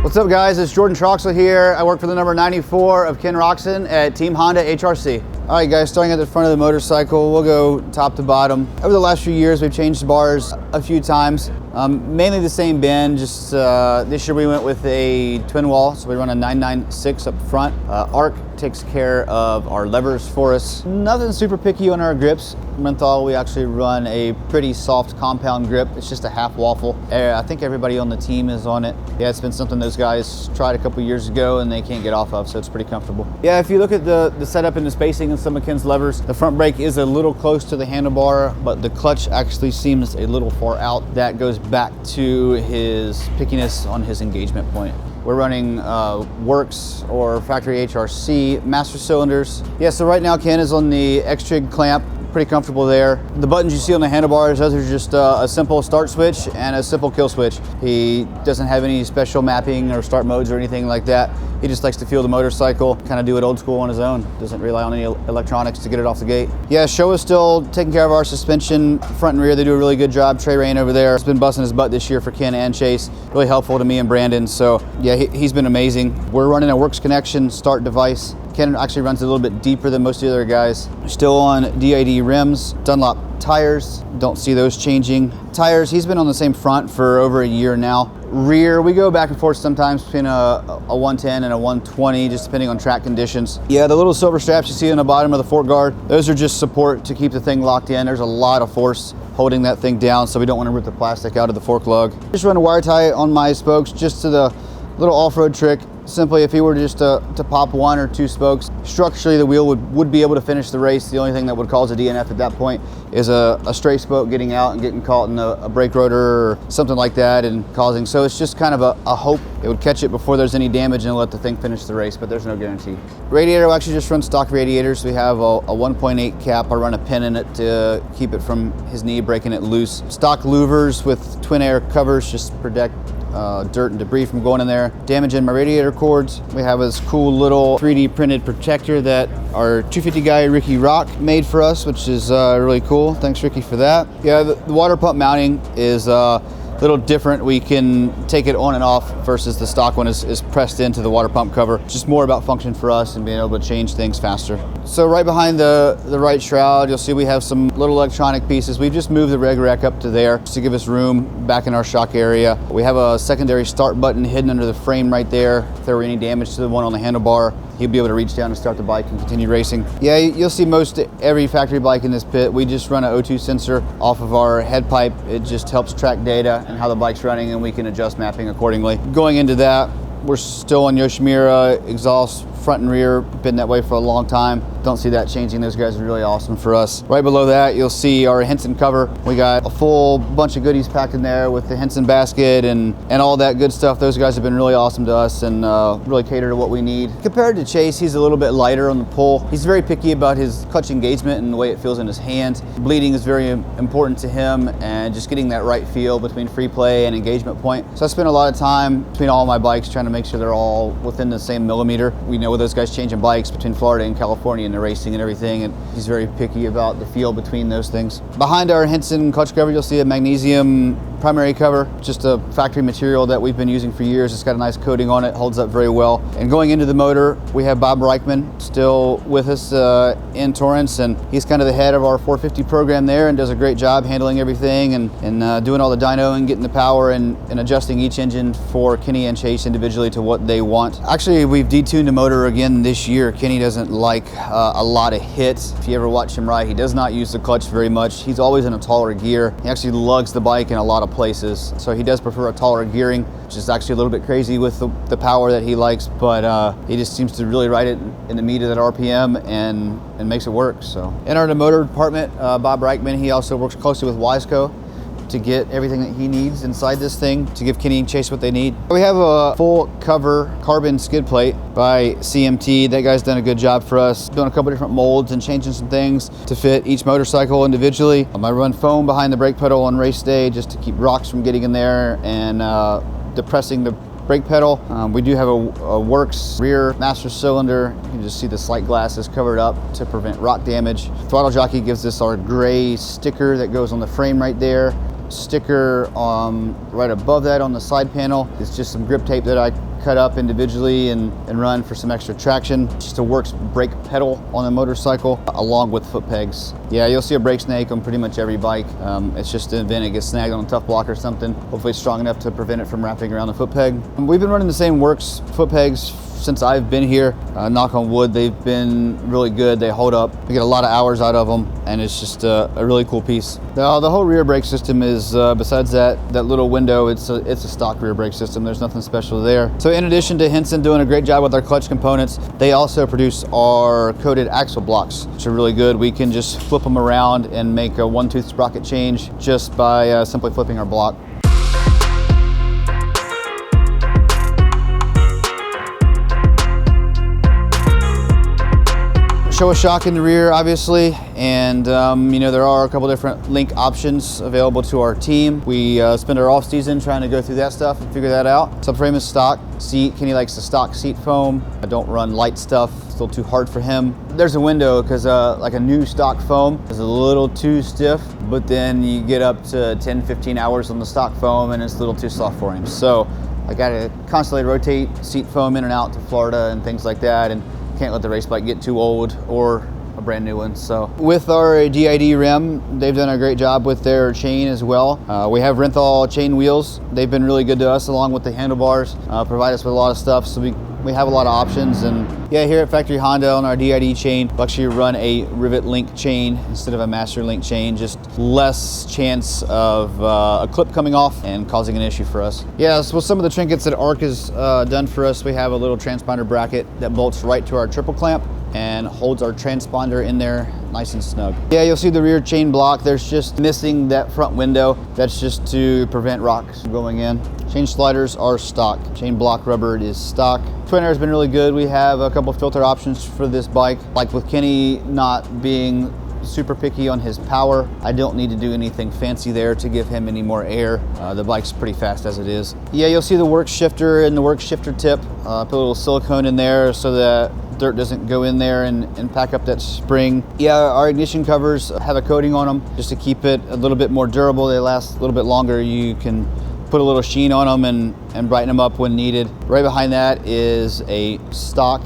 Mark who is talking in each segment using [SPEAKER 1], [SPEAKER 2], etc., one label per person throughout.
[SPEAKER 1] What's up guys, it's Jordan Troxell here. I work for the number 94 of Ken Roczen at Team Honda HRC. All right guys, starting at the front of the motorcycle, we'll go top to bottom. Over the last few years, we've changed bars a few times. Mainly the same bend, just this year we went with a twin wall, so we run a 996 up front. ARC takes care of our levers for us. Nothing super picky on our grips. Menthol, we actually run a pretty soft compound grip. It's just a half waffle. I think everybody on the team is on it. Yeah, it's been something those guys tried a couple years ago and they can't get off of, so it's pretty comfortable. Yeah, if you look at the setup and the spacing of some of Ken's levers, the front brake is a little close to the handlebar, but the clutch actually seems a little far out. That goes back to his pickiness on his engagement point. We're running Works or Factory HRC master cylinders. Yeah, so right now Ken is on the X-Trig clamp. Pretty comfortable there. The buttons you see on the handlebars, those are just a simple start switch and a simple kill switch. He doesn't have any special mapping or start modes or anything like that. He just likes to feel the motorcycle, kind of do it old school on his own. Doesn't rely on any electronics to get it off the gate. Yeah, Show is still taking care of our suspension, front and rear. They do a really good job. Trey Rain over there has been busting his butt this year for Ken and Chase. Really helpful to me and Brandon. So yeah, he's been amazing. We're running a Works connection start device. Ken actually runs a little bit deeper than most of the other guys. Still on DID rims, Dunlop tires, don't see those changing. Tires, he's been on the same front for over a year now. Rear, we go back and forth sometimes between a 110 and a 120, just depending on track conditions. Yeah, the little silver straps you see on the bottom of the fork guard, those are just support to keep the thing locked in. There's a lot of force holding that thing down, so we don't want to rip the plastic out of the fork lug. Just run a wire tie on my spokes, just to the little off-road trick. Simply, if he were just to pop one or two spokes, structurally the wheel would be able to finish the race. The only thing that would cause a DNF at that point is a stray spoke getting out and getting caught in a brake rotor or something like that and causing. So it's just kind of a hope it would catch it before there's any damage and let the thing finish the race, but there's no guarantee. Radiator, we actually just run stock radiators. We have a 1.8 cap. I run a pin in it to keep it from his knee breaking it loose. Stock louvers with twin air covers just to protect dirt and debris from going in there. Damaging my radiator cords. We have this cool little 3D printed protector that our 250 guy Ricky Rock made for us, which is really cool. Thanks Ricky for that. Yeah, the water pump mounting is a little different. We can take it on and off versus the stock one is pressed into the water pump cover. Just more about function for us and being able to change things faster. So right behind the right shroud, you'll see we have some little electronic pieces. We've just moved the reg rack up to there just to give us room back in our shock area. We have a secondary start button hidden under the frame right there. If there were any damage to the one on the handlebar, he'll be able to reach down and start the bike and continue racing. Yeah, you'll see most every factory bike in this pit. We just run an O2 sensor off of our head pipe. It just helps track data and how the bike's running, and we can adjust mapping accordingly. Going into that, we're still on Yoshimura exhaust, front and rear, been that way for a long time. Don't see that changing. Those guys are really awesome for us. Right below that, you'll see our Henson cover. We got a full bunch of goodies packed in there with the Henson basket and all that good stuff. Those guys have been really awesome to us and really cater to what we need. Compared to Chase, he's a little bit lighter on the pull. He's very picky about his clutch engagement and the way it feels in his hands. Bleeding is very important to him, and just getting that right feel between free play and engagement point. So I spend a lot of time between all my bikes trying to make sure they're all within the same millimeter. We know with those guys changing bikes between Florida and California and the racing and everything, and he's very picky about the feel between those things. Behind our Henson clutch cover, you'll see a magnesium primary cover, just a factory material that we've been using for years. It's got a nice coating on it, holds up very well. And going into the motor, we have Bob Reichman still with us in Torrance, and he's kind of the head of our 450 program there and does a great job handling everything and doing all the dyno and getting the power and adjusting each engine for Kenny and Chase individually to what they want. Actually, we've detuned the motor again this year. Kenny doesn't like a lot of hits. If you ever watch him ride, he does not use the clutch very much. He's always in a taller gear. He actually lugs the bike in a lot of places, so he does prefer a taller gearing, which is actually a little bit crazy with the power that he likes, but he just seems to really ride it in the meat of that RPM and makes it work. So in our motor department, Bob Reichman, he also works closely with Wiseco to get everything that he needs inside this thing to give Kenny and Chase what they need. We have a full cover carbon skid plate by CMT. That guy's done a good job for us, doing a couple different molds and changing some things to fit each motorcycle individually. I run foam behind the brake pedal on race day just to keep rocks from getting in there and depressing the brake pedal. We do have a Works rear master cylinder. You can just see the slight glass is covered up to prevent rock damage. Throttle jockey gives us our gray sticker that goes on the frame right there. sticker right above that on the side panel. It's just some grip tape that I cut up individually and run for some extra traction. Just a works brake pedal on a motorcycle along with foot pegs. Yeah, you'll see a brake snake on pretty much every bike. It's just an event, it gets snagged on a tough block or something. Hopefully it's strong enough to prevent it from wrapping around the foot peg. We've been running the same works foot pegs since I've been here. Knock on wood, they've been really good. They hold up. We get a lot of hours out of them, and it's just a really cool piece. The whole rear brake system is, besides that little window, it's a stock rear brake system. There's nothing special there. So in addition to Henson doing a great job with our clutch components, they also produce our coated axle blocks, which are really good. We can just flip them around and make a one-tooth sprocket change just by simply flipping our block. Show a shock in the rear, obviously, and you know, there are a couple different link options available to our team. We spend our off season trying to go through that stuff and figure that out. Subframe is stock. Seat, Kenny likes the stock seat foam. I don't run light stuff, it's still too hard for him. There's a window because like a new stock foam is a little too stiff, but then you get up to 10-15 hours on the stock foam and it's a little too soft for him. So I gotta constantly rotate seat foam in and out to Florida and things like that, and can't let the race bike get too old or a brand new one. So with our DID rim, they've done a great job with their chain as well. We have Renthal chain wheels. They've been really good to us, along with the handlebars, provide us with a lot of stuff. So we have a lot of options. And yeah, here at Factory Honda on our DID chain, we actually run a rivet link chain instead of a master link chain, just less chance of a clip coming off and causing an issue for us. Yeah, so with some of the trinkets that ARC has done for us, we have a little transponder bracket that bolts right to our triple clamp and holds our transponder in there nice and snug. Yeah, you'll see the rear chain block. There's just missing that front window. That's just to prevent rocks from going in. Chain sliders are stock. Chain block rubber is stock. Twin air has been really good. We have a couple of filter options for this bike. Like with Kenny not being super picky on his power, I don't need to do anything fancy there to give him any more air. The bike's pretty fast as it is. Yeah, you'll see the work shifter and the work shifter tip. Put a little silicone in there so that dirt doesn't go in there and pack up that spring. Yeah, our ignition covers have a coating on them just to keep it a little bit more durable. They last a little bit longer. You can put a little sheen on them and brighten them up when needed. Right behind that is a stock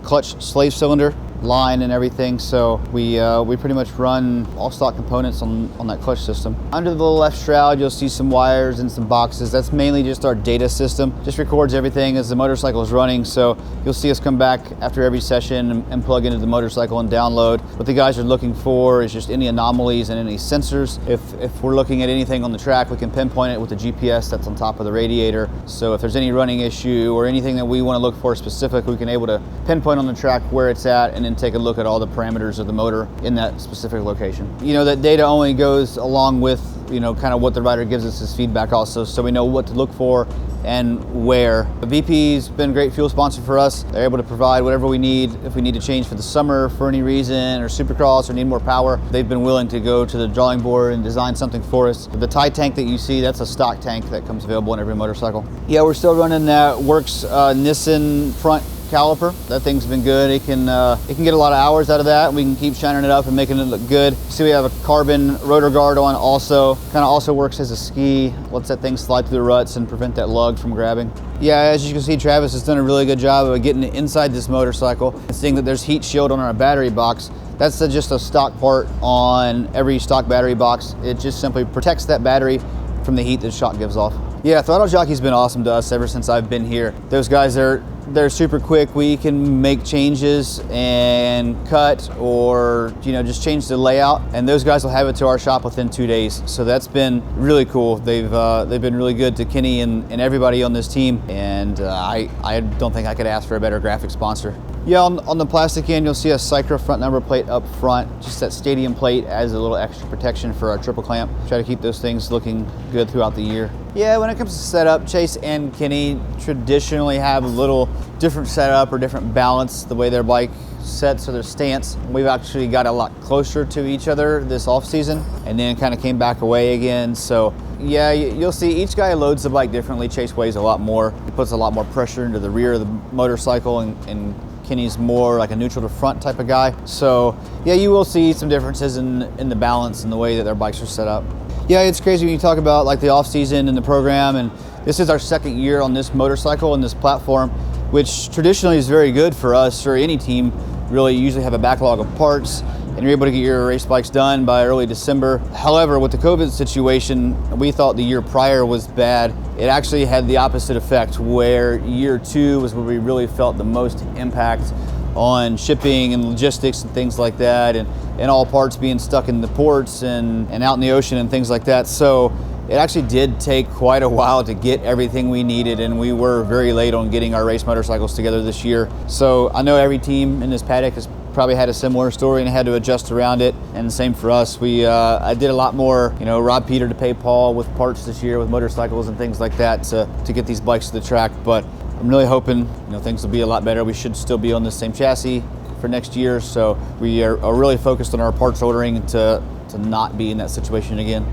[SPEAKER 1] clutch slave cylinder line and everything, so we pretty much run all stock components on that clutch system. Under the left shroud, you'll see some wires and some boxes. That's mainly just our data system. Just records everything as the motorcycle is running, so you'll see us come back after every session and plug into the motorcycle and download. What the guys are looking for is just any anomalies and any sensors. If we're looking at anything on the track, we can pinpoint it with the GPS that's on top of the radiator. So if there's any running issue or anything that we want to look for specific, we can able to pinpoint on the track where it's at and then take a look at all the parameters of the motor in that specific location. You know, that data only goes along with, you know, kind of what the rider gives us as feedback also, so we know what to look for and where. VP's been a great fuel sponsor for us. They're able to provide whatever we need. If we need to change for the summer for any reason, or Supercross, or need more power, they've been willing to go to the drawing board and design something for us. The tie tank that you see, that's a stock tank that comes available on every motorcycle. Yeah, we're still running that Works Nissan front caliper. That thing's been good. It can get a lot of hours out of that. We can keep shining it up and making it look good. See, we have a carbon rotor guard on also. Kind of also works as a ski. Lets that thing slide through the ruts and prevent that lug from grabbing. Yeah, as you can see, Travis has done a really good job of getting inside this motorcycle and seeing that there's heat shield on our battery box. That's just a stock part on every stock battery box. It just simply protects that battery from the heat that the shock gives off. Yeah, Throttle Jockey's been awesome to us ever since I've been here. Those guys they're super quick. We can make changes and cut, or you know, just change the layout, and those guys will have it to our shop within 2 days. So that's been really cool. They've been really good to Kenny and everybody on this team, and I don't think I could ask for a better graphic sponsor. Yeah, on the plastic end, you'll see a Cycra front number plate up front. Just that stadium plate as a little extra protection for our triple clamp. Try to keep those things looking good throughout the year. Yeah, when it comes to setup, Chase and Kenny traditionally have a little different setup or different balance, the way their bike sets or their stance. We've actually got a lot closer to each other this off season, and then kind of came back away again. So yeah, you'll see each guy loads the bike differently. Chase weighs a lot more. He puts a lot more pressure into the rear of the motorcycle, and Kenny's more like a neutral to front type of guy. So yeah, you will see some differences in the balance and the way that their bikes are set up. Yeah, it's crazy when you talk about like the off season and the program, and this is our second year on this motorcycle and this platform, which traditionally is very good for us or any team. Really, you usually have a backlog of parts and you're able to get your race bikes done by early December. However, with the COVID situation, we thought the year prior was bad. It actually had the opposite effect, where year 2 was where we really felt the most impact on shipping and logistics and things like that, and all parts being stuck in the ports and out in the ocean and things like that. So it actually did take quite a while to get everything we needed, and we were very late on getting our race motorcycles together this year. So I know every team in this paddock has probably had a similar story and had to adjust around it, and the same for us. I did a lot more, rob Peter to pay Paul with parts this year with motorcycles and things like that to get these bikes to the track. But I'm really hoping things will be a lot better. We should still be on the same chassis for next year, so we are really focused on our parts ordering to not be in that situation again.